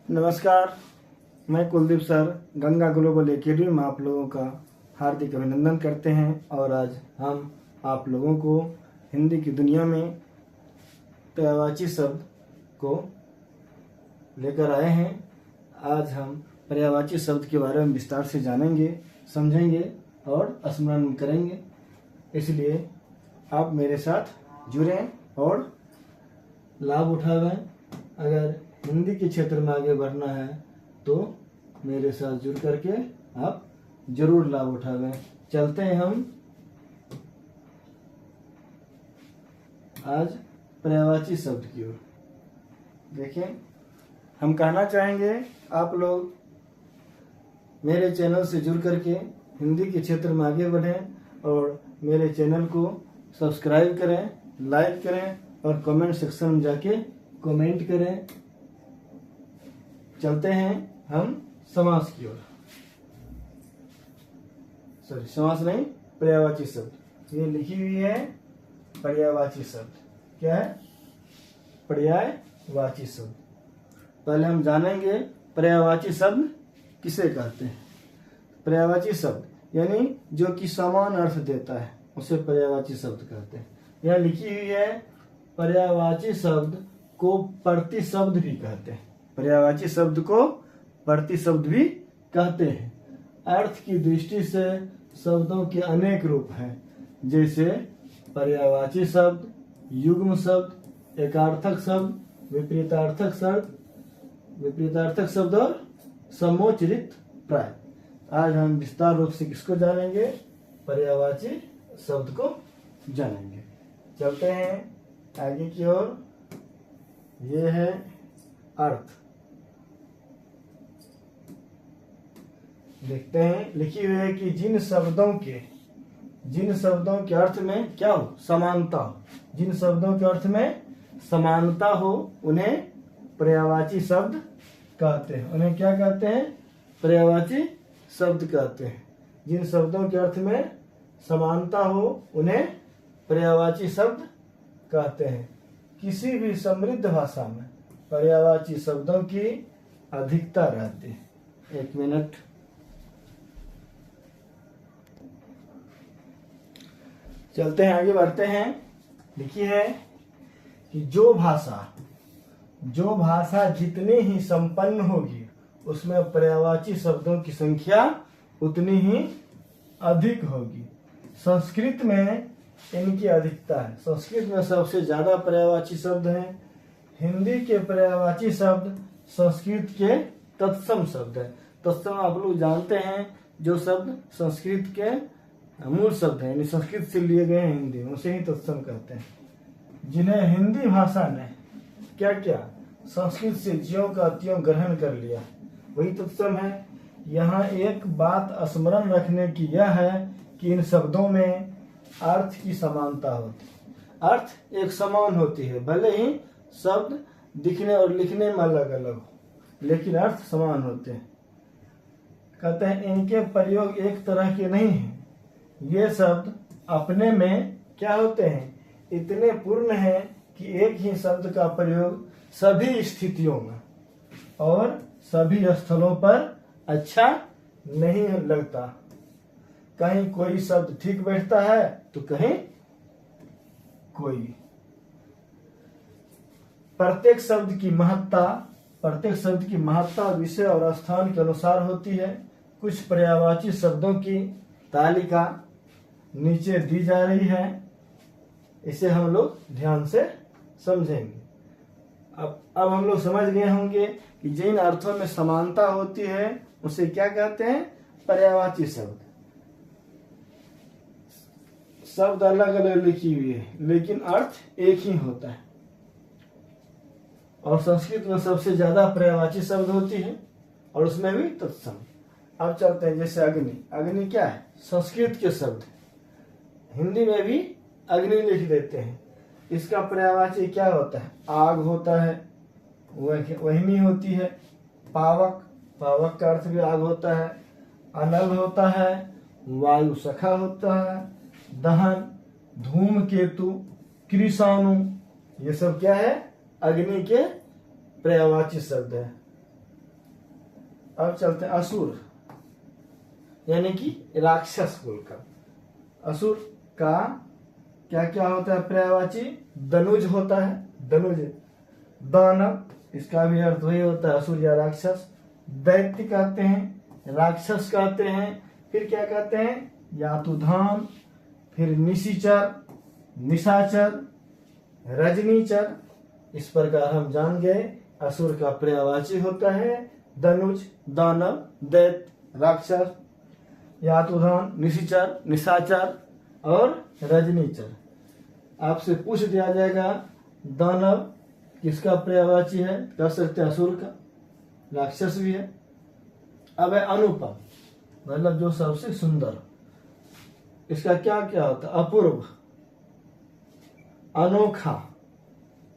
नमस्कार, मैं Kuldeep sir Ganga global academy में आप लोगों का हार्दिक अभिनंदन करते हैं। और आज हम आप लोगों को हिंदी की दुनिया में पर्यायवाची शब्द को लेकर आए हैं। आज हम पर्यायवाची शब्द के बारे में विस्तार से जानेंगे, समझेंगे और स्मरण करेंगे। इसलिए आप मेरे साथ जुड़ें और लाभ उठावें। अगर हिंदी के क्षेत्र में आगे बढ़ना है तो मेरे साथ जुड़ करके आप जरूर लाभ उठावें। चलते हैं हम आज पर्यायवाची शब्द की ओर। देखें, हम कहना चाहेंगे आप लोग मेरे चैनल से जुड़ करके हिंदी के क्षेत्र में आगे बढ़ें और मेरे चैनल को सब्सक्राइब करें, लाइक करें और कमेंट सेक्शन में जाके कमेंट करें। चलते हैं हम समास की ओर। सॉरी, समास नहीं, पर्यायवाची शब्द। ये लिखी हुई है पर्यायवाची शब्द। क्या है? पर्यायवाची शब्द। पहले हम जानेंगे पर्यायवाची शब्द किसे कहते हैं। पर्यायवाची शब्द यानी जो कि समान अर्थ देता है उसे पर्यायवाची शब्द कहते हैं। यहाँ लिखी हुई है पर्यायवाची शब्द को प्रतिशब्द भी कहते हैं। पर्यायवाची शब्द को प्रतिशब्द भी कहते हैं। अर्थ की दृष्टि से शब्दों के अनेक रूप हैं, जैसे पर्यायवाची शब्द, युग्म शब्द, एकार्थक शब्द, विपरीतार्थक शब्द और समोच्चरित प्राय। आज हम विस्तार रूप से किसको जानेंगे? पर्यायवाची शब्द को जानेंगे। चलते हैं आगे की ओर। ये है अर्थ। देखते हैं, लिखी हुई है कि जिन शब्दों के अर्थ में क्या हो? समानता हो। जिन शब्दों के अर्थ में समानता हो उन्हें पर्यायवाची शब्द कहते हैं। उन्हें क्या कहते हैं? पर्यायवाची शब्द कहते हैं। जिन शब्दों के अर्थ में समानता हो उन्हें पर्यायवाची शब्द कहते हैं। किसी भी समृद्ध भाषा में पर्यायवाची शब्दों की अधिकता रहती है। एक मिनट। चलते हैं, आगे बढ़ते हैं। लिखी है कि जो भाषा जितनी ही संपन्न होगी उसमें पर्यायवाची शब्दों की संख्या उतनी ही अधिक होगी। संस्कृत में इनकी अधिकता है। संस्कृत में सबसे ज्यादा पर्यायवाची शब्द हैं। हिंदी के पर्यायवाची शब्द संस्कृत के तत्सम शब्द है। तत्सम आप लोग जानते हैं, जो शब्द संस्कृत के मूल शब्द हैं, यानी संस्कृत से लिए गए हैं हिंदी में, उसे ही तत्सम कहते हैं। जिन्हें हिंदी भाषा ने क्या किया? संस्कृत से ज्यों का त्यों ग्रहण कर लिया, वही तत्सम है। यहाँ एक बात स्मरण रखने की यह है कि इन शब्दों में अर्थ की समानता होती है। अर्थ एक समान होती है, भले ही शब्द दिखने और लिखने में अलग अलग हो, लेकिन अर्थ समान होते हैं। कहते हैं इनके प्रयोग एक तरह के नहीं हैं। ये शब्द अपने में क्या होते हैं? इतने पूर्ण हैं कि एक ही शब्द का प्रयोग सभी स्थितियों में और सभी स्थलों पर अच्छा नहीं लगता। कहीं कोई शब्द ठीक बैठता है तो कहीं कोई। प्रत्येक शब्द की महत्ता विषय और स्थान के अनुसार होती है। कुछ पर्यायवाची शब्दों की तालिका नीचे दी जा रही है, इसे हम लोग ध्यान से समझेंगे। अब हम लोग समझ गए होंगे कि जिन अर्थों में समानता होती है उसे क्या कहते हैं? पर्यायवाची शब्द। शब्द अलग अलग लिखी हुई है लेकिन अर्थ एक ही होता है। और संस्कृत में सबसे ज्यादा पर्यायवाची शब्द होती है और उसमें भी तत्सम। अब चलते हैं, जैसे अग्नि। अग्नि क्या है? संस्कृत के शब्द। हिंदी में भी अग्नि लिख देते हैं। इसका पर्यायवाची क्या होता है? आग होता है, वहिनी होती है। पावक का अर्थ भी आग होता है। अनल होता है, वायु सखा होता है। दहन, धूमकेतु, कृषाणु, ये सब क्या है? अग्नि के पर्यायवाची शब्द है। अब चलते हैं असुर, यानी कि राक्षस कुल का। असुर का क्या क्या होता है पर्यायवाची? दनुज होता है, दनुज। दानव, इसका भी अर्थ वही होता है असुर या राक्षस। दैत्य कहते हैं, राक्षस कहते हैं, फिर क्या कहते हैं? यातुधान, फिर निशिचर, निशाचर, रजनीचर। इस प्रकार हम जान गए असुर का पर्यायवाची होता है दनुज, दानव, दैत्य, राक्षस, यातुधान, निशिचर, निशाचर और रजनीचर। आपसे पूछ दिया जाएगा दानव किसका पर्यायवाची है, कह सकते हैं असुर का, राक्षस भी है। अब है अनुपम, मतलब जो सबसे सुंदर। इसका क्या क्या होता है? अपूर्व, अनोखा,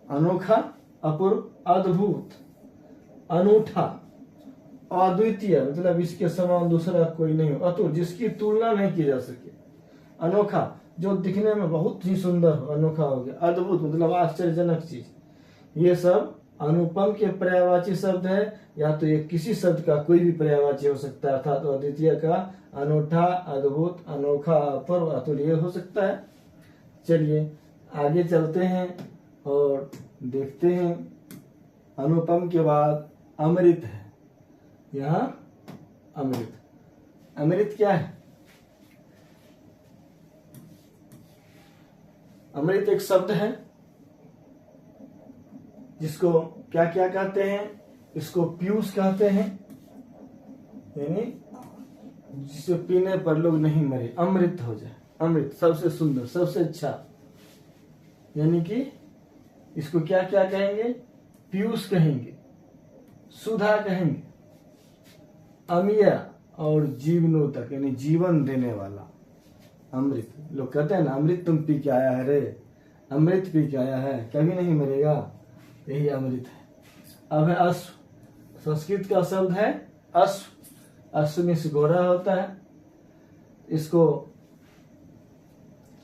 अनोखा, अपूर्व, अद्भुत, अनूठा, अद्वितीय, मतलब इसके समान दूसरा कोई नहीं हो, अतुल, जिसकी तुलना नहीं की जा सके। अनोखा, जो दिखने में बहुत ही सुंदर हो, अनोखा हो गया। अद्भुत, मतलब आश्चर्यजनक चीज। ये सब अनुपम के पर्यायवाची शब्द है, या तो ये किसी शब्द का कोई भी पर्यायवाची हो सकता है, अर्थात तो अद्वितीय का अनूठा, अद्भुत, अनोखा, अपूर्व, अतुल ये हो सकता है। चलिए आगे चलते हैं और देखते हैं। अनुपम के बाद अमृत है। यहाँ अमृत, अमृत क्या है? अमृत एक शब्द है जिसको क्या क्या कहते हैं? इसको पीयूष कहते हैं, यानी जिसे पीने पर लोग नहीं मरे, अमृत हो जाए। अमृत सबसे सुंदर, सबसे अच्छा, यानी कि इसको क्या क्या कहेंगे? पीयूष कहेंगे, सुधा कहेंगे, अमीय और जीवनोदक, यानी जीवन देने वाला अमृत। लोग कहते हैं ना अमृत तुम पी के आया है रे, अमृत पी के आया है, कभी नहीं मरेगा, यही अमृत है। अब है अश्व, संस्कृत का शब्द है अश्व। अश्व में से घोड़ा होता है। इसको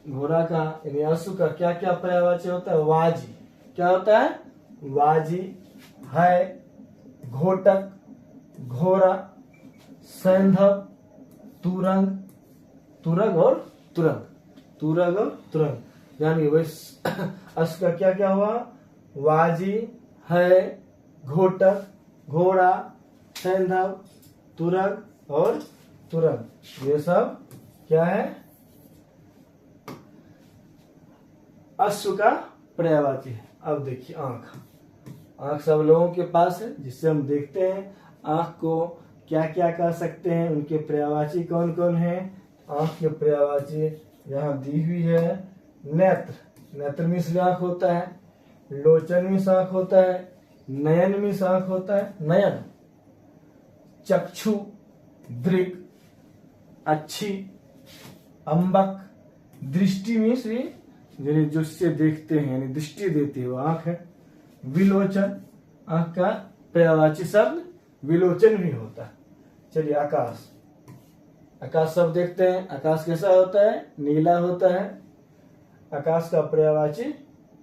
घोड़ा का यानी अश्व का क्या क्या पर्यायवाची होता है? वाजी, क्या होता है? वाजी है, घोटक, घोड़ा, सैंधव, तुरंग, तुरग और तुरंग, तुरग और तुरंग। यानी वैसे अश्व का क्या क्या हुआ? वाजी है, घोटक, घोड़ा, सैंधव, तुरग और तुरंग, ये सब क्या है? अश्व का पर्यायवाची है। अब देखिए आंख, आंख सब लोगों के पास है, जिससे हम देखते हैं आंख को क्या क्या कह सकते हैं, उनके पर्यायवाची कौन कौन है। आंख के पर्यायवाची यहाँ दी हुई है। नेत्र, नेत्र में से आंख होता है, लोचन में आंख होता है, नयन में आंख होता है, नयन, चक्षु, दृक, अच्छी, अंबक, दृष्टि में से यानी जिससे देखते हैं, यानी दृष्टि देती है वो आंख है। विलोचन, आंख का पर्यायवाची शब्द विलोचन भी होता है। चलिए आकाश, आकाश सब देखते हैं, आकाश कैसा होता है? नीला होता है। आकाश का पर्यायवाची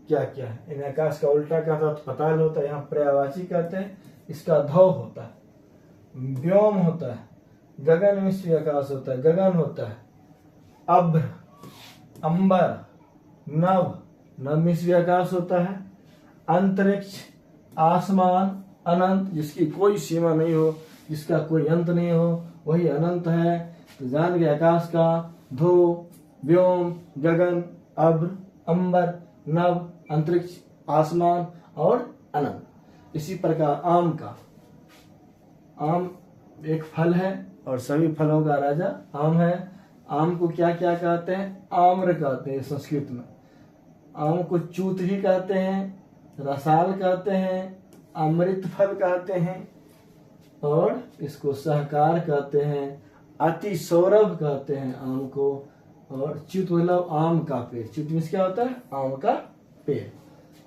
क्या क्या है? इन आकाश का उल्टा का अर्थ पताल होता है, यहाँ पर्यायवाची कहते हैं। इसका धौ होता है, व्योम होता है, गगन में से आकाश होता है, गगन होता है, अभ्र, अंबर, नभ, नभ में से आकाश होता है, अंतरिक्ष, आसमान, अनंत, जिसकी कोई सीमा नहीं हो, जिसका कोई अंत नहीं हो, वही अनंत है। तो जान गए आकाश का धो, व्योम, गगन, अभ्र, अंबर, नभ, अंतरिक्ष, आसमान और अनंत। इसी प्रकार आम का, आम एक फल है और सभी फलों का राजा आम है। आम को क्या क्या कहते हैं? आम्र कहते हैं संस्कृत में। आम को चूत भी कहते हैं, रसाल कहते हैं, अमृत फल कहते हैं और इसको सहकार कहते हैं, अति सौरभ कहते हैं आम को। और च्युत मतलब आम का पेड़, च्युत में क्या होता है? आम का पेड़।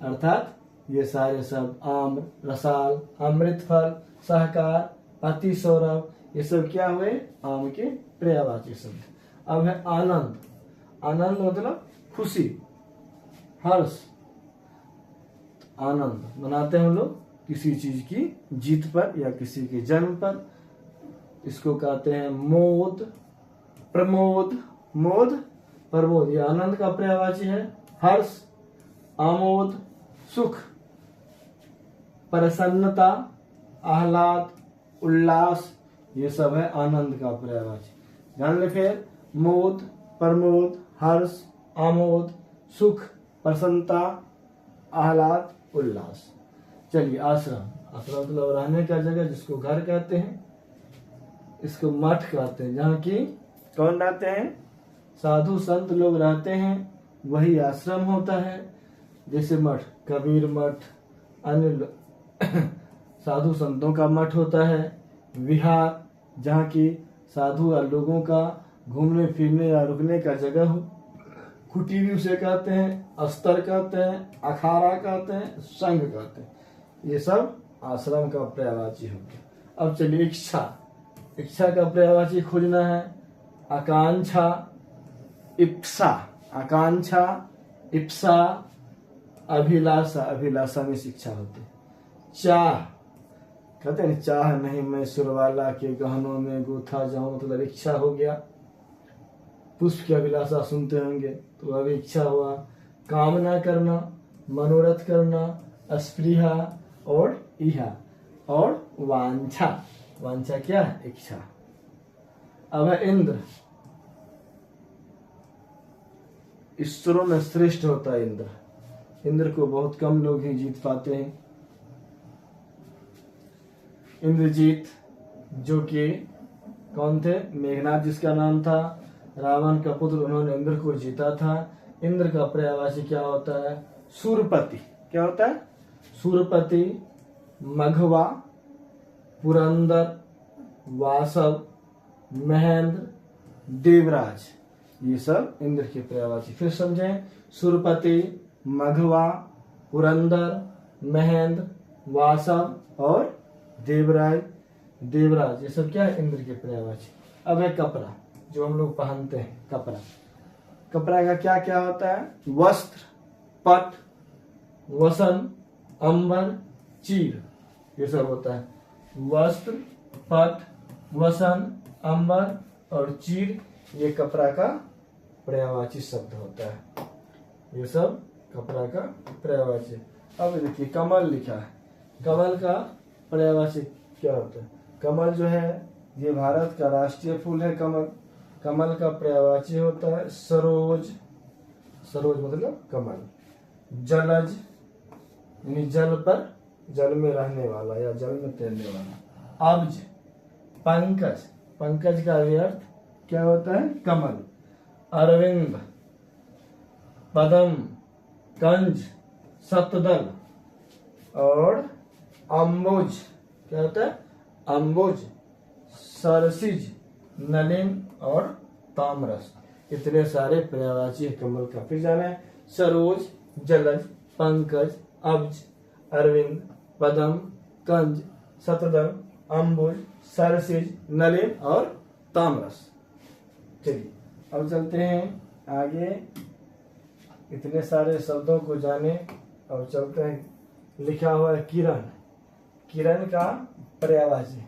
अर्थात ये सारे सब आम, रसाल, अमृत फल, सहकार, अति सौरभ, ये सब क्या हुए? आम के पर्यायवाची शब्द। अब है आनंद, आनंद मतलब खुशी, हर्ष। आनंद मनाते हैं हम लोग किसी चीज की जीत पर या किसी के जन्म पर, इसको कहते हैं मोद, प्रमोद, मोद, प्रमोद, ये आनंद का पर्यायवाची है। हर्ष, आमोद, सुख, प्रसन्नता, आह्लाद, उल्लास, ये सब है आनंद का पर्यायवाची। ध्यान रखें, मोद, प्रमोद, हर्ष, आमोद, सुख, प्रसन्नता, आह्लाद, उल्लास। चलिए आश्रम, आश्रम मतलब रहने का जगह, जिसको घर कहते हैं, इसको मठ कहते हैं, जहाँ की कौन रहते हैं, साधु संत लोग रहते हैं, वही आश्रम होता है। जैसे मठ, कबीर मठ, अन्य साधु संतों का मठ होता है। विहार, जहाँ की साधु या लोगों का घूमने फिरने या रुकने का जगह हो। कुटी भी उसे कहते हैं, अस्तर कहते हैं, अखाड़ा कहते हैं, संघ कहते हैं। ये सब आश्रम का पर्यायवाची हो गया। अब चलिए इच्छा, इच्छा का पर्यायवाची खोजना है। आकांक्षा, इप्सा, आकांक्षा, इप्सा, अभिलाषा, अभिलाषा में शिक्षा होती है। चाह, कहते हैं चाह नहीं मैं सुरवाला के गहनों में गूथा जाऊं, मतलब इच्छा हो गया। पुष्प की अभिलाषा सुनते होंगे, तो अभी इच्छा हुआ। कामना करना, मनोरथ करना, स्पृहा और इहा, और वांछा, वांछा क्या है, इच्छा। अब है इंद्र, ईश्वरों में श्रेष्ठ होता है इंद्र। इंद्र को बहुत कम लोग ही जीत पाते हैं। इंद्रजीत, जो कि कौन थे, मेघनाथ जिसका नाम था, रावण का पुत्र, उन्होंने इंद्र को जीता था। इंद्र का पर्यायवाची क्या होता है, सूरपति। क्या होता है, सूरपति, मघवा, पुरंदर, वासव, महेंद्र, देवराज, ये सब इंद्र के पर्यायवाची। फिर समझें, सूरपति, मघवा, पुरंदर, महेंद्र, वासव और देवराज, देवराज, ये सब क्या है, इंद्र के पर्यायवाची। अब है कपड़ा, जो हम लोग पहनते हैं, कपड़ा। कपड़ा का क्या क्या होता है, वस्त्र, पट, वसन, अंबर, चीर, ये सब होता है। वस्त्र, पट, वसन, अंबर और चीर, ये कपड़ा का पर्यायवाची शब्द होता है। ये सब कपड़ा का पर्यायवाची। अब देखिए कमल लिखा है, कमल का पर्यायवाची क्या होता है। कमल जो है ये भारत का राष्ट्रीय फूल है। कमल, कमल का पर्यायवाची होता है सरोज, सरोज मतलब कमल। जलज यानी जल पर, जल में रहने वाला या जल में तैरने वाला। अब्ज, पंकज, पंकज का अर्थ क्या होता है, कमल। अरविंद, पदम, कंज, सतदल और अम्बुज, क्या होता है, अम्बुज, सरसिज, नलिन और ताम्रस, इतने सारे पर्यायवाची कमल का। फिर जाना है सरोज, जलज, पंकज, अब्ज, अरविंद, पदम, कंज, सतदल, अम्बुज, सरसिज, नलिन और ताम्रस। चलिए अब चलते हैं आगे, इतने सारे शब्दों को जाने। अब चलते हैं, लिखा हुआ है किरण, किरण का पर्यायवाची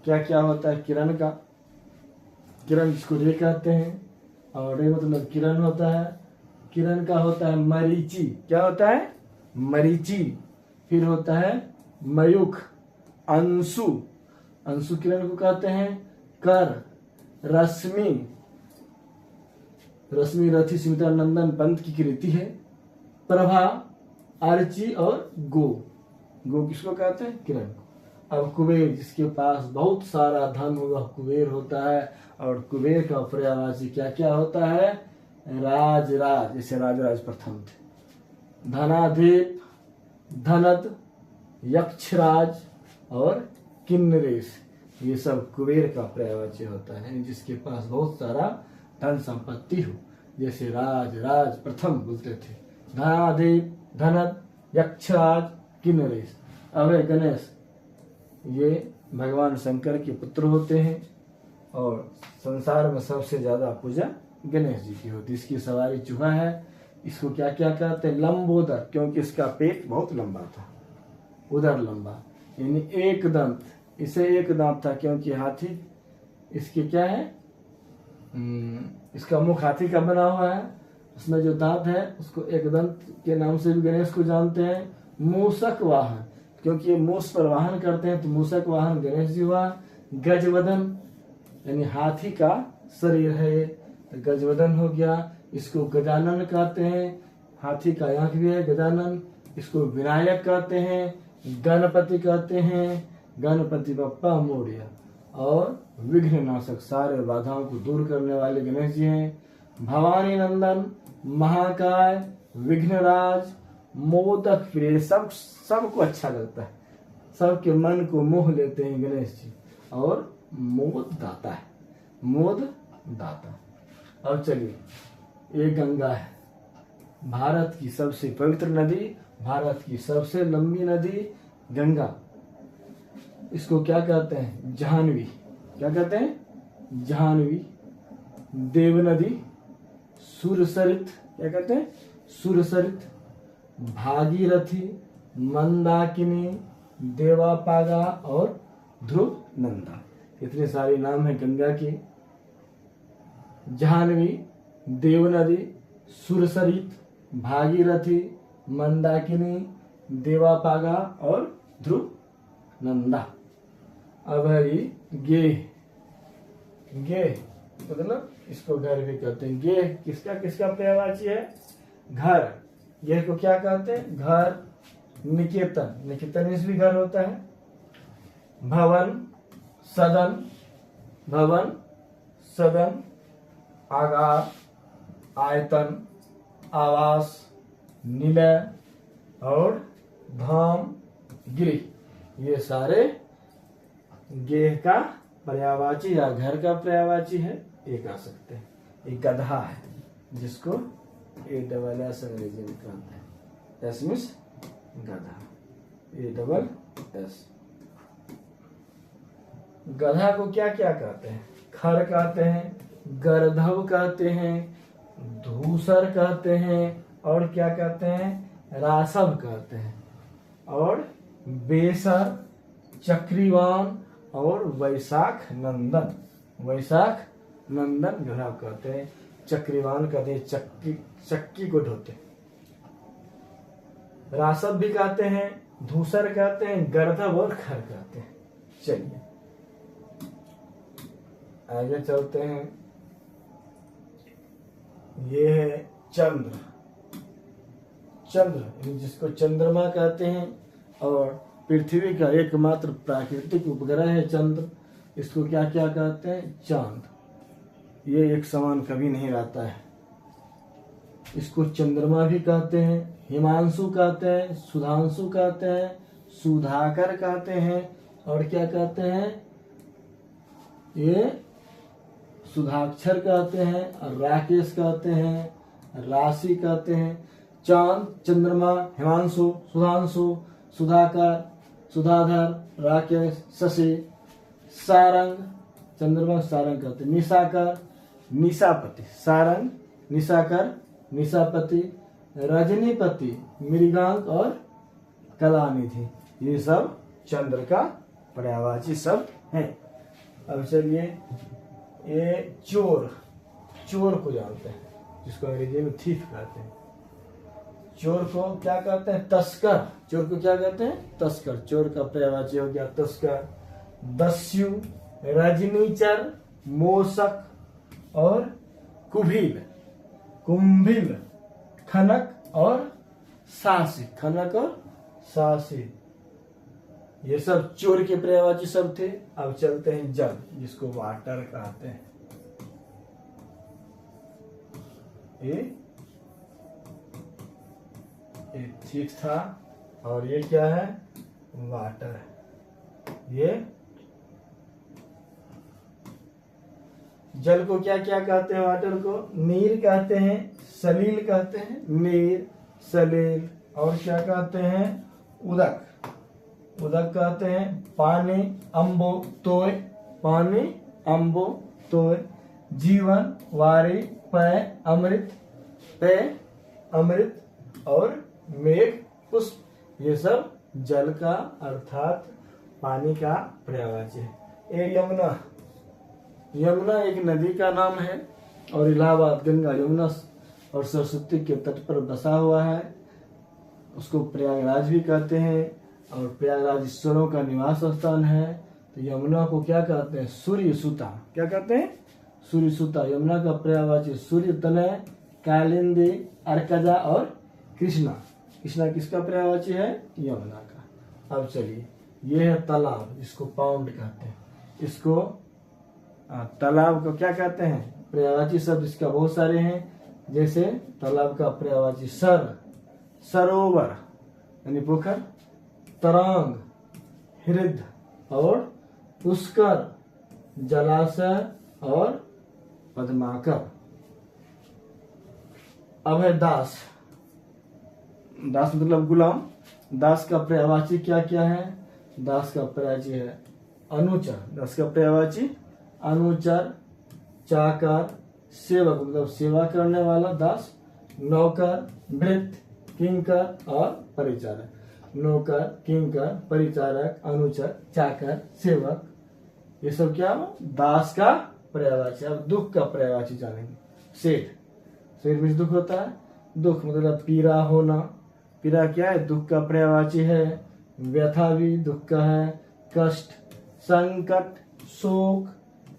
क्या क्या होता है। किरण का, किरण जिसको रे कहते हैं, और रे मतलब किरण होता है। किरण का होता है मरीचि, क्या होता है, मरीचि। फिर होता है मयूख, अंशु, अंशु किरण को कहते हैं। कर, रश्मि, रश्मि रथी सीता नंदन पंत की कृति है। प्रभा, अर्ची और गो, गो किसको कहते हैं, किरण को। अब कुबेर, जिसके पास बहुत सारा धन होगा कुबेर होता है। और कुबेर का पर्यायवाची क्या क्या होता है, राज, राज, जैसे राजराज प्रथम थे। धनाधिप, धनद, यक्षराज और किन्नरेश, ये सब कुबेर का पर्यायवाची होता है, जिसके पास बहुत सारा धन संपत्ति हो। जैसे राज, राज प्रथम बोलते थे, धनाधिप, धनद, यक्षराज, किन्नरेश। अब है गणेश, ये भगवान शंकर के पुत्र होते हैं और संसार में सबसे ज्यादा पूजा गणेश जी की होती है। इसकी सवारी चूहा है। इसको क्या क्या कहते हैं, लंबोदर, क्योंकि इसका पेट बहुत लंबा था, उदर लंबा, यानी एक दंत। इसे एक दांत था क्योंकि हाथी इसकी क्या है, इसका मुख हाथी का बना हुआ है, उसमें जो दांत है उसको एकदंत के नाम से भी गणेश को जानते हैं। मूषक वाहन, क्योंकि ये मूस पर वाहन करते हैं तो मूषक वाहन गणेश जी हुआ। गजवदन यानी हाथी का शरीर है ये, तो गजवदन हो गया। इसको गजानन कहते हैं, हाथी का आंख भी है गजानन। इसको विनायक कहते हैं, गणपति कहते हैं, गणपति बप्पा मोरया। और विघ्न नाशक, सारे बाधाओं को दूर करने वाले गणेश जी हैं। भवानी नंदन, महाकाय, विघ्नराज, मोदक प्रिय, सबको अच्छा लगता है, सबके मन को मोह लेते हैं गणेश जी। और मोद दाता है, मोद दाता। अब चलिए, ये गंगा है, भारत की सबसे पवित्र नदी, भारत की सबसे लंबी नदी गंगा। इसको क्या कहते हैं, जाह्नवी। क्या कहते हैं, जाह्नवी। देव नदी, सुरसरित। क्या कहते हैं, सुरसरित। भागीरथी, मंदाकिनी, देवापागा और ध्रुव नंदा। इतने सारे नाम है गंगा के। जाह्नवी, देव नदी, सुरसरित, भागीरथी, मंदाकिनी, देवापागा और ध्रुव नंदा। अब है ये गेह। गेह मतलब इसको घर भी कहते हैं। गेह किसका किसका पर्यायवाची है, घर। गेह को क्या कहते हैं, घर। निकेतन, निकेतन भी घर होता है। भवन, सदन, भवन, सदन। आगार, आयतन, आवास, निलय और धाम, गृह। ये सारे गेह का पर्यायवाची या घर का पर्यायवाची है। एक आ सकते हैं। एक गधा है जिसको ASS अंग्रेजी में कहते हैं। एस मीन्स गधा, ASS। गधा को क्या क्या कहते हैं, खर कहते हैं, गर्धव कहते हैं, धूसर कहते हैं और क्या कहते हैं, रासव कहते हैं। और बेसर, चक्रीवान और वैशाख नंदन। वैशाख नंदन घड़ा कहते हैं। चक्रीवान कहते हैं चक्की को ढोते। रासव भी कहते हैं, धूसर कहते हैं, गर्दभ और खर कहते हैं। चलिए आगे चलते हैं। ये है चंद्र। चंद्र जिसको चंद्रमा कहते हैं और पृथ्वी का एकमात्र प्राकृतिक उपग्रह है चंद्र। इसको क्या क्या कहते हैं, चांद। ये एक समान कभी नहीं रहता है। इसको चंद्रमा भी कहते हैं, हिमांशु कहते हैं, सुधांशु कहते हैं, सुधाकर कहते हैं और क्या कहते हैं, ये सुधाक्षर कहते हैं और राकेश कहते हैं, राशि कहते हैं। चांद, चंद्रमा, हिमांशु, सुधांशु, सुधाकर, सुधाधर, राकेश, शशि। सारंग, चंद्रमा सारंग कहते हैं। निशाकर, निशापति। सारंग, निशाकर, निशापति। रजनीपति, मृगांक और कलानिधि। ये सब चंद्र का पर्यायवाची शब्द हैं। अब चलिए, ये चोर। चोर को जानते हैं, जिसको अंग्रेजी में थीफ कहते हैं। चोर को क्या कहते हैं, तस्कर। चोर को क्या कहते हैं, तस्कर। चोर का पर्यायवाची हो गया तस्कर। दस्यु, रजनीचर, मोषक और कुभिल, कुंभिल। खनक और सासी, खनक और सासी। ये सब चोर के पर्यायवाची शब्द थे। अब चलते हैं जल, जिसको वाटर कहते हैं। ये ठीक था। और ये क्या है, वाटर है। ये जल को क्या क्या कहते हैं, वाटर को नीर कहते हैं, सलील कहते हैं, नीर, सलील। और क्या कहते हैं, उदक, उदक कहते हैं। पानी, अम्बो, तोय, पानी, अम्बो, तोय। जीवन, वारी, पेय, अमृत, पेय, अमृत। और मेघ, पुष्प। ये सब जल का अर्थात पानी का पर्यायवाची है। ए यमुना, यमुना एक नदी का नाम है और इलाहाबाद गंगा यमुना और सरस्वती के तट पर बसा हुआ है। उसको प्रयागराज भी कहते हैं और प्रयागराज ईश्वरों का निवास स्थान है। तो यमुना को क्या कहते हैं? सूर्य सुता। क्या कहते हैं? सूर्य सुता। यमुना का पर्यायवाची सूर्य, तनय, कालिंदी, अर्कजा और कृष्णा। कृष्णा किसका पर्यायवाची है? यमुना का। अब चलिए, ये है तालाब, जिसको पाउंड कहते हैं। इसको तालाब को क्या कहते हैं? पर्यायवाची शब्द इसका बहुत सारे हैं। जैसे तालाब का पर्यायवाची सरोवर यानी पोखर, तरंग, हृद और पुष्कर, जलाशय और पद्माकर। अब है दास। दास मतलब गुलाम। दास का पर्यायवाची क्या क्या है? दास का पर्यायवाची है अनुचर। दास का पर्यायवाची अनुचर, चाकर, सेवक मतलब सेवा करने वाला दास, नौकर, भृत्य, किंकर और परिचारक। नौकर, किंकर, परिचारक, अनुचर, चाकर, सेवक, ये सब क्या हो? दास का पर्यायवाची। अब दुख का पर्यायवाची जानेंगे। सेठ। सेठ में दुख होता है। दुख मतलब पीड़ा होना। पीड़ा क्या है? दुख का पर्यायवाची है। व्यथा भी दुख का है। कष्ट, संकट, शोक,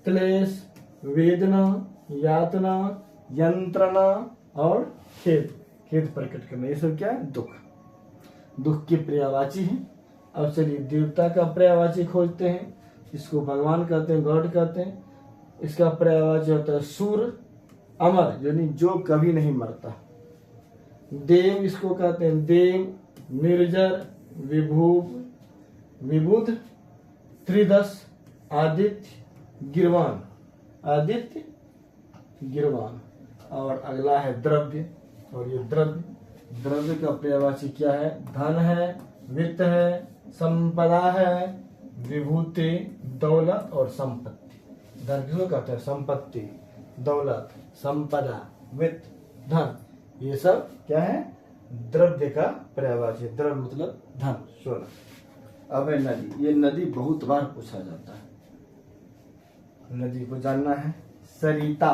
क्लेश, वेदना, यातना, यंत्रणा और खेद। खेद प्रकट करना, ये सब क्या है? दुख। दुख के पर्यायवाची है। अब चलिए देवता का पर्यायवाची खोजते हैं। इसको भगवान कहते हैं, गॉड कहते हैं। इसका पर्यायवाची होता है सूर, अमर यानी जो कभी नहीं मरता। देव इसको कहते हैं देव, निर्जर, विबुध, त्रिदश, आदित्य, गिरवान। आदित्य, गिरवान। और अगला है द्रव्य। और ये द्रव्य का पर्यायवाची क्या है? धन है, वित्त है, संपदा है, विभूति, दौलत और संपत्ति। धन किसको कहते हैं? संपत्ति, दौलत, संपदा, वित्त, धन, ये सब क्या है? द्रव्य का पर्यायवाची। द्रव्य मतलब धन, सोना। अब है नदी। ये नदी बहुत बार पूछा जाता है। नदी को जानना है। सरिता।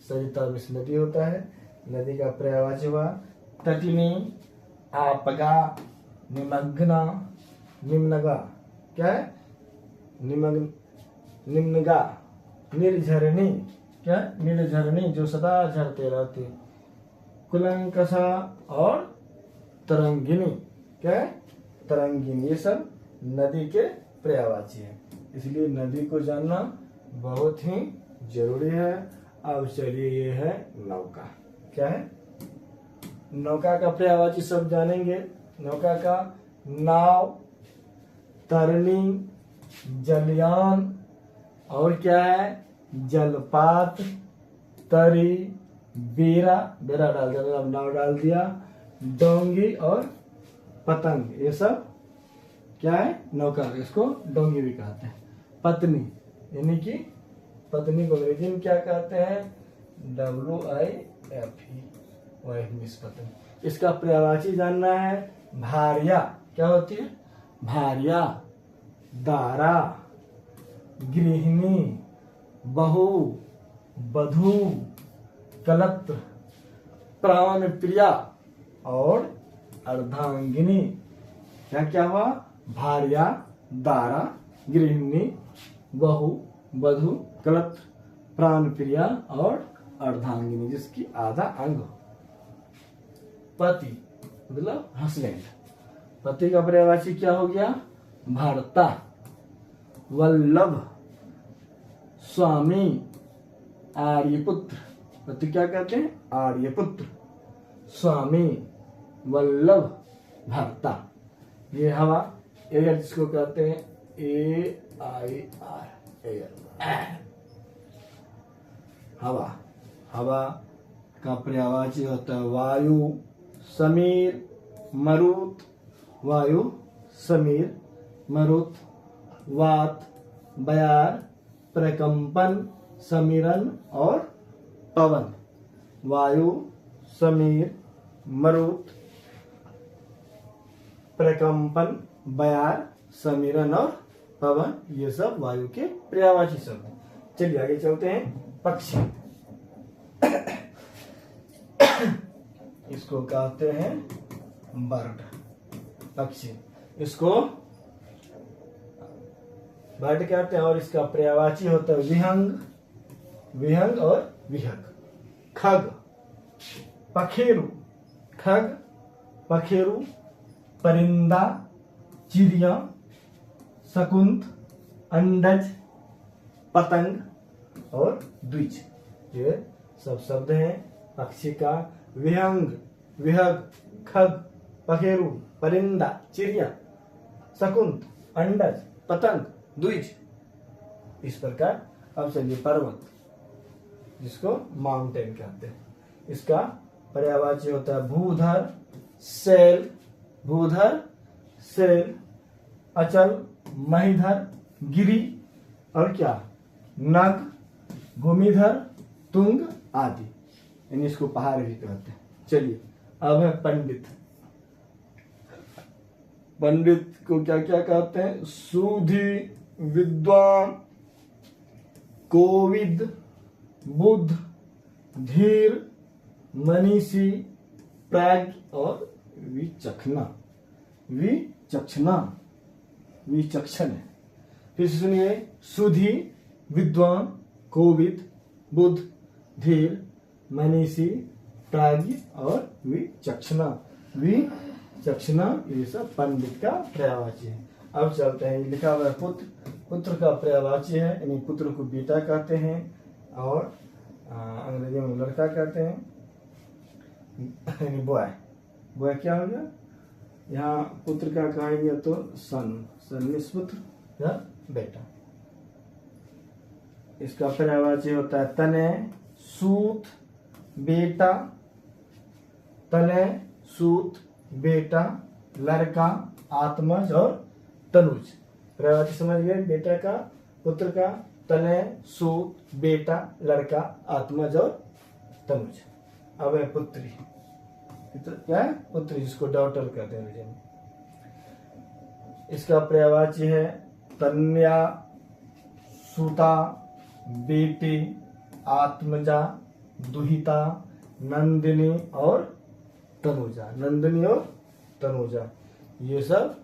सरिता में नदी होता है। नदी का पर्यायवाची हुआ तटिनी, आपगा, निमग्ना, निम्नगा। क्या है? निम्नगा, निर्झरणी। क्या? निर्झरणी, जो सदा झरते रहते। कुलंकसा और तरंगिनी। क्या है? तरंगिनी। ये सब नदी के पर्यायवाची है। इसलिए नदी को जानना बहुत ही जरूरी है। अब चलिए, ये है नौका। क्या है? नौका का पर्यायवाची सब जानेंगे। नौका का नाव, तरनी, जलयान और क्या है? जलपात, तरी, बेरा। बेरा डाल दिया, नाव डाल दिया। डोंगी और पतंग, ये सब क्या है? नौका। इसको डोंगी भी कहते हैं। पत्नी यानी कि पत्नी को अंग्रेजी में क्या कहते हैं? WIFE, वाइफ मिस पत्नी। इसका पर्यायवाची जानना है। भार्या। क्या होती है? भार्या, दारा, गृहिणी, बहू, बधू, कलत्र, प्राण प्रिया और अर्धांगिनी। क्या क्या हुआ? भार्या, दारा, गृहिणी, बहू, बधू, कलत्र, प्राण प्रिया और अर्धांगिनी, जिसकी आधा अंग हो। पति मतलब हस्बैंड। पति का पर्यायवाची क्या हो गया? भर्ता, वल्लभ, स्वामी, आर्यपुत्र। पति क्या कहते हैं? आर्यपुत्र, स्वामी, वल्लभ, भर्ता। ये हवा, एयर जिसको कहते हैं AIR, एयर। हवा। हवा का पर्यायवाची होता है वायु, समीर, मरुत। वायु, समीर, मरुत, वात, बयार, प्रकंपन, समीरन और पवन। वायु, समीर, मरुत, प्रकंपन, बयार, समीरन और पवन, ये सब वायु के पर्यायवाची शब्द हैं। चलिए आगे चलते हैं। पक्षी, इसको कहते हैं बर्ड, पक्षी, इसको बर्ड कहते हैं। और इसका पर्यायवाची होता है विहंग, विहंग और विहग। खग, पखेरु, खग, पखेरु, परिंदा, चिड़िया, शकुंत, अंडज, पतंग और द्विज, ये सब शब्द हैं पक्षी का। विहंग, विहग, खग, पखेरु, परिंदा, चिड़िया, शकुंत, अंडज, पतंग, द्विज, इस प्रकार। अब चलिए पर्वत, जिसको माउंटेन कहते हैं, इसका पर्यायवाची होता है भूधर, शैल, भूधर, शैल, अचल, महीधर, गिरि और क्या, नग, भूमिधर, तुंग आदि, यानी इसको पहाड़ भी कहते हैं। चलिए अब है पंडित। पंडित को क्या क्या कहते हैं? सूधी, विद्वान, कोविद, बुद्ध, धीर, मनीषी, प्राज्ञ और विचक्षणा, विचक्षणा, विचक्षण है। फिर सुनिए, सुधी, विद्वान, कोविद, बुद्ध, धीर, मनीषी, प्राज्ञ और विचक्षणा, विचक्षणा, ये सब पंडित का पर्यायवाची है। अब चलते हैं, लिखा हुआ है पुत्र, पुत्र का पर्यायवाची है, यानी पुत्र को बेटा कहते हैं और अंग्रेजी में लड़का कहते हैं, यानी बॉय। बॉय क्या हो गया? यहाँ पुत्र का कहेंगे तो सन, निष्पुत्र या बेटा। इसका पर्यायवाची होता है तनय, सूत, बेटा, तनय, सूत, बेटा, लड़का, आत्मज और तनुज। पर्यायवाची समझ गए? बेटा का, पुत्र का, तनय, सूत, बेटा, लड़का, आत्मज और तनुज। अब है पुत्री, क्या है? पुत्री, जिसको डॉटर कहते हैं में। इसका पर्यायवाची है कन्या, सुता, बेटी, आत्मजा, दुहिता, नंदिनी और तनुजा, नंदिनी और तनुजा, ये सब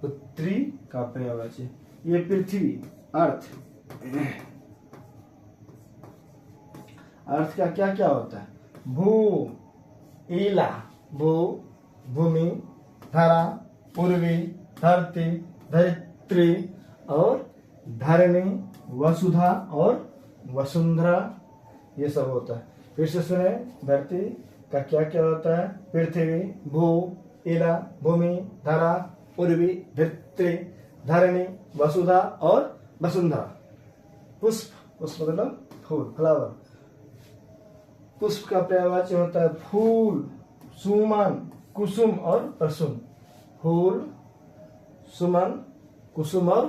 पुत्री का पर्यायवाची। ये पृथ्वी, अर्थ, अर्थ का क्या क्या होता है? भू, ईला, भू, भूमि, धरा, पूर्वी, धरती, धरित्री और धरणी, वसुधा और वसुंधरा, ये सब होता है। फिर से सुने, धरती का क्या क्या होता है? पृथ्वी, भू, इला, भूमि, धरा, पूर्वी, धरित्री, धरणी, वसुधा और वसुंधरा। पुष्प, पुष्प मतलब फूल, फ्लावर। पुष्प का पर्यायवाची होता है फूल, सुमन, कुसुम और प्रसून। फूल, सुमन, कुसुम और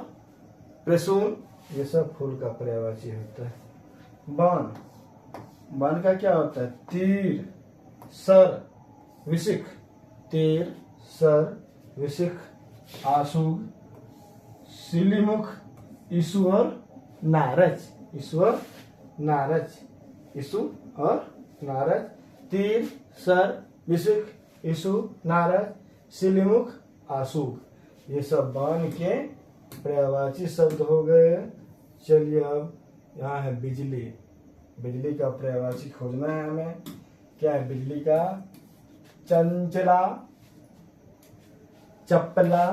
प्रसून, ये सब फूल का पर्यायवाची होता है। बाण, बाण का क्या होता है? तीर, सर, विशिख, तीर, सर, विशिख, आशुग, सिलीमुख, इशु और नारज, इशु और नारज, इशु और नारज, तीर, सर, विशिख, इशु, नारज, सिलीमुख, आशुग, ये सब बाण के पर्यायवाची शब्द हो गए। चलिए अब यहाँ है बिजली, बिजली का पर्यायवाची खोजना है हमें। क्या है बिजली का? चंचला, चपला,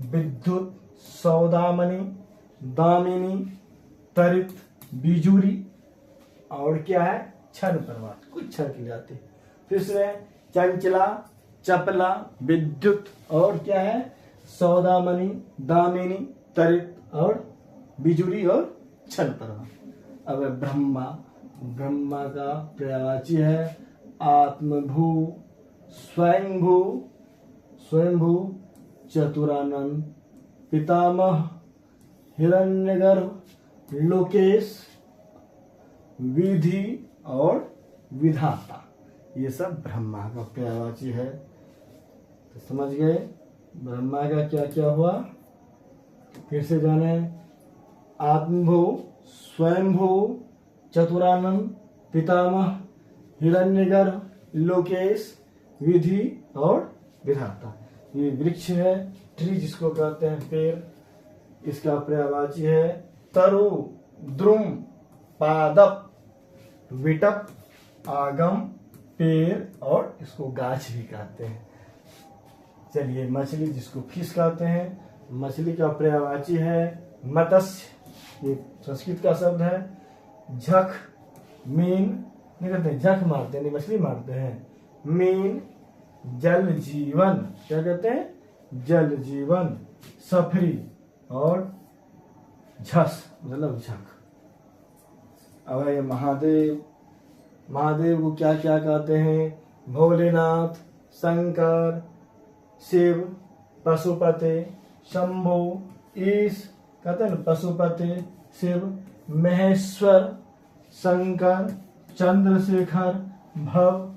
विद्युत, सौदामणि, दामिनी, तरित, बिजुरी और क्या है? क्षण प्रवाह, कुछ क्षण की जाती। फिर से चंचला, चपला, विद्युत और क्या है? सौदामणि, दामिनी, तरित और बिजुरी और क्षण प्रवाह। अब ब्रह्मा, ब्रह्मा का पर्यायवाची है आत्मभू, स्वयंभू, स्वयंभू, चतुरानंद, पितामह, हिरण्यगर्भ, लोकेश, विधि और विधाता, ये सब ब्रह्मा का पर्यायवाची है। तो समझ गए ब्रह्मा का क्या क्या हुआ? फिर से जाने, आत्मभू, स्वयंभू, चतुरानंद, पितामह, हिरण्यगर्भ, लोकेश, विधि और विधाता। ये वृक्ष है, ट्री जिसको कहते हैं पेड़। इसका पर्यायवाची है तरु, द्रुम, पादप, विटप, आगम, पेड़ और इसको गाछ भी कहते हैं। चलिए मछली जिसको फिश कहते हैं, मछली का पर्यायवाची है मत्स्य। ये संस्कृत का शब्द है। झख, मीन, नहीं कहते हैं झख मारते हैं, नहीं मछली मारते हैं। मीन, जल जीवन, क्या कहते हैं जल जीवन। सफरी और झस मतलब झक। अब ये महादेव, महादेव को क्या क्या कहते हैं? भोलेनाथ, शंकर, शिव, पशुपति, शंभु, ईश कहते हैं पशुपति, शिव, महेश्वर, शंकर, चंद्रशेखर, भव,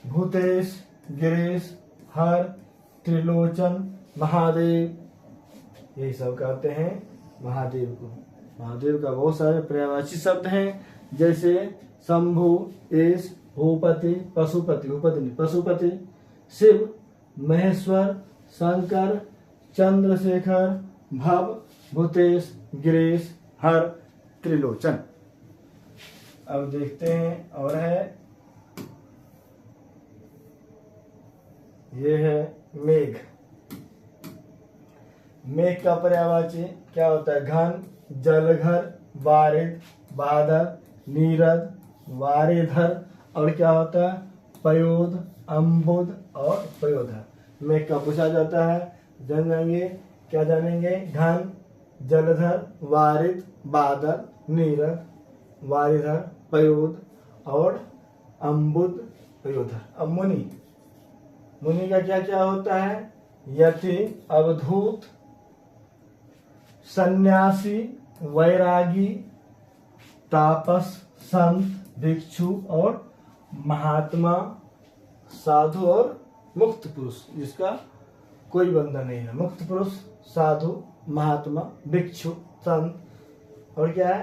भूतेश, गिरीश, हर, त्रिलोचन, महादेव। यही सब कहते हैं महादेव को। महादेव का बहुत सारे पर्यायवाची शब्द हैं, जैसे शंभु, ईश, भूपति, पशुपति, भूपति नहीं पशुपति, शिव, महेश्वर, शंकर, चंद्रशेखर, भव, भूतेश, गिरीश, हर, त्रिलोचन। अब देखते हैं और है, ये है मेघ। मेघ का पर्यायवाची क्या होता है? घन, जलघर, वारिद, बादल, नीरद, वारिधर और क्या होता है? पयोध, अम्बुद और पयोधर। मेघ का पूछा जाता है, जान जाएंगे क्या जानेंगे? घन, जलधर, वारिद, बादल, नीरद, वारिधर, पयोध और अम्बुद, पयोधर। अब मुनि, मुनि का क्या क्या होता है? यति, अवधूत, सन्यासी, वैरागी, तापस, संत, भिक्षु और महात्मा, साधु और मुक्त पुरुष जिसका कोई बंधन नहीं है। मुक्त पुरुष, साधु, महात्मा, भिक्षु, संत और क्या है?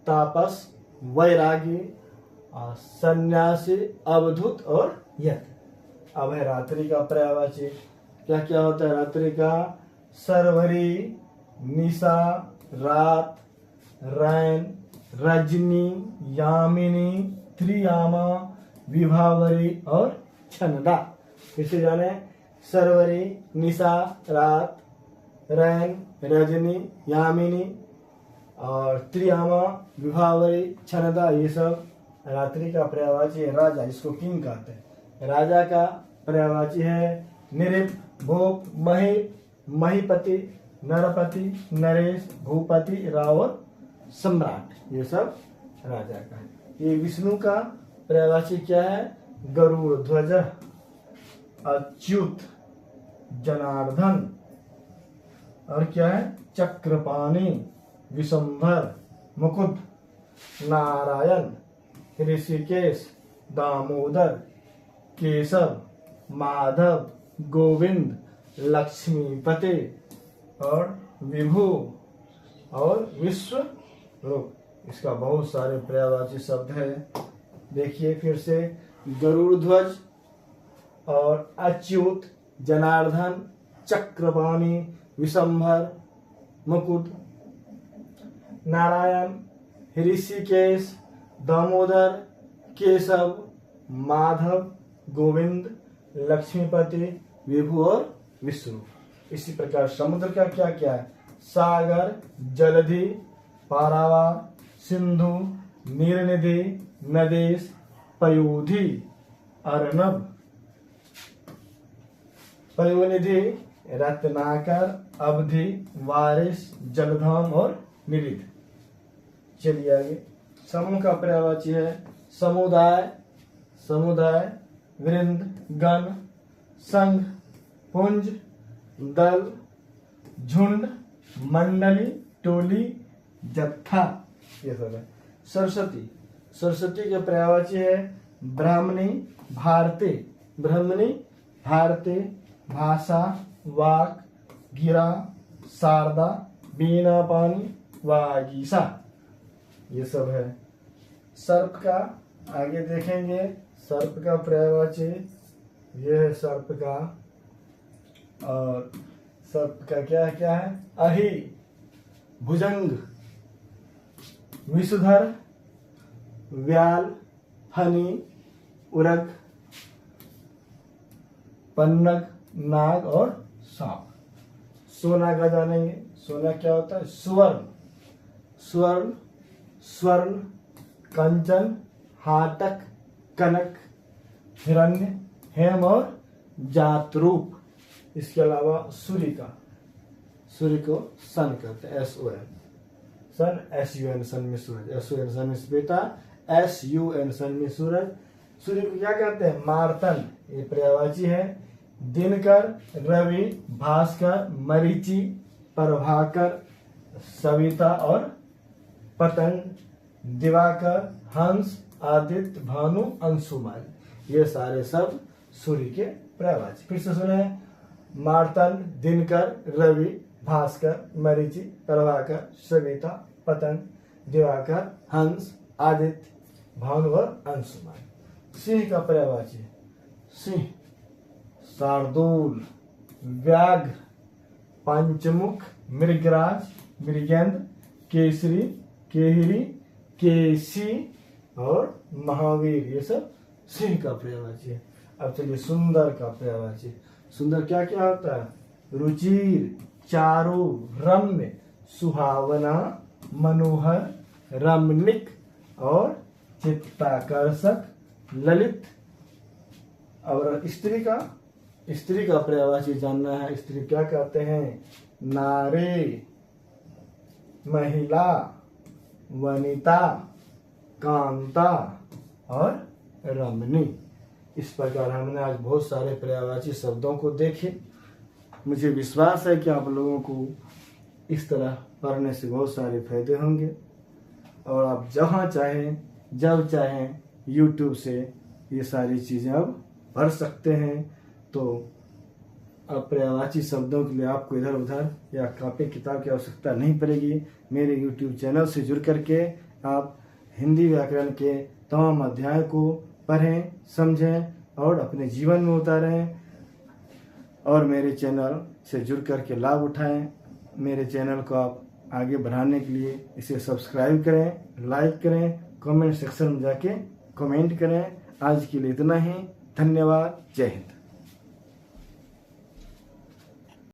तापस, वैरागी, सन्यासी, अवधूत और यत। अब है रात्रि का पर्यायवाची। क्या क्या होता है रात्रि का? सरवरी, निशा, रात, रैन, रजनी, यामिनी, त्रियामा, विभावरी और छंदा। फिर से जाने, सरवरी, निशा, रात, रैन, रजनी, यामिनी और त्रियामा, विभावरी, छंदा। ये सब रात्रि का पर्यायवाची है। राजा जिसको किंग कहते हैं, राजा का पर्यायवाची है निरिप, भोप, मही, महीपति, नरपति, नरेश, भूपति, रावण, सम्राट। ये सब राजा का है। ये विष्णु का पर्यायवाची क्या है? गरुड़ ध्वज, अच्युत, जनार्दन और क्या है? चक्रपाणी, विशंभर, मुकुंद, नारायण, ऋषिकेश, दामोदर, केशव, माधव, गोविंद, लक्ष्मीपति और विभु और विश्व रूप। इसका बहुत सारे पर्यायवाची शब्द है। देखिए फिर से, गरुड़ ध्वज और अच्युत, जनार्दन, चक्रपाणी, विशंभर, मुकुट, नारायण, ऋषिकेश, दामोदर, केशव, माधव, गोविंद, लक्ष्मीपति, विभु और विष्णु। इसी प्रकार समुद्र का क्या क्या है? सागर, जलधि, पारावार, सिंधु, नीलनिधि, नदेश, पयोधि, अर्नब, पयोनिधि, रत्नाकर, अवधि, वारिस, जलधाम और निरिध। चलिए आगे। समूह का पर्यायवाची है समुदाय, समुदाय, वृंद, गण, संघ, पुंज, दल, झुंड, मंडली, टोली, जत्था। ये सब है। सरस्वती, सरस्वती के पर्यायवाची है ब्राह्मणी, भारती, ब्राह्मणी, भारती, भाषा, वाक, गिरा, शारदा, बीना पानी, वागीसा। ये सब है। सर्प का आगे देखेंगे, सर्प का पर्यायवाची ये है सर्प का, और सर्प का क्या है, अहि, भुजंग, विषधर, व्याल, फनी, उरग, पन्नग, नाग और सांप। सोना का जानेंगे, सोना क्या होता है, सुवर्ण, स्वर्ण, स्वर्ण, कंचन, हाटक, कनक, हिरण्य, हेम और जातरूप। इसके अलावा सूर्य का, सूर्य को सन कहते हैं, SON, सन, SUN, सन में सूरज, SON सन में बेटा, SUN सन में सूरज। सूर्य को क्या कहते हैं, मार्तन, ये पर्यायवाची है। दिनकर, रवि, भास्कर, मरीचि, प्रभाकर, सविता और पतंग, दिवाकर, हंस, आदित्य, भानु, अंशुमान। ये सारे सब सूर्य के पर्यायवाची। फिर से सुने, मार्तन, दिनकर, रवि, भास्कर, मरीचि, प्रभाकर, सविता, पतंग, दिवाकर, हंस, आदित्य, भानु और अंशुमान। सिंह का पर्यायवाची, सिंह, शार्दूल, व्याघ्र, पंचमुख, मृगराज, मृगेंद्र, केसरी, केहरी, केसी और महावीर। ये सब सिंह का पर्यायवाची है। अब चलिए सुंदर का पर्यायवाची। सुंदर क्या क्या होता है, रुचिर, चारु, रम्य, सुहावना, मनोहर, रमणीक और चित्ताकर्षक, ललित। और स्त्री का पर्यायवाची जानना है। स्त्री क्या कहते हैं, नारी, महिला, वनिता, कांता और रमणी। इस प्रकार हमने आज बहुत सारे पर्यायवाची शब्दों को देखे। मुझे विश्वास है कि आप लोगों को इस तरह पढ़ने से बहुत सारे फायदे होंगे, और आप जहाँ चाहें जब चाहें YouTube से ये सारी चीज़ें अब पढ़ सकते हैं। तो अब पर्यायवाची शब्दों के लिए आपको इधर उधर या कॉपी किताब की आवश्यकता नहीं पड़ेगी। मेरे YouTube चैनल से जुड़ करके आप हिंदी व्याकरण के तमाम अध्याय को पढ़ें, समझें और अपने जीवन में उतारें, और मेरे चैनल से जुड़ करके लाभ उठाएं। मेरे चैनल को आप आगे बढ़ाने के लिए इसे सब्सक्राइब करें, लाइक करें, कमेंट सेक्शन में जाके कमेंट करें। आज के लिए इतना ही, धन्यवाद, जय हिंद।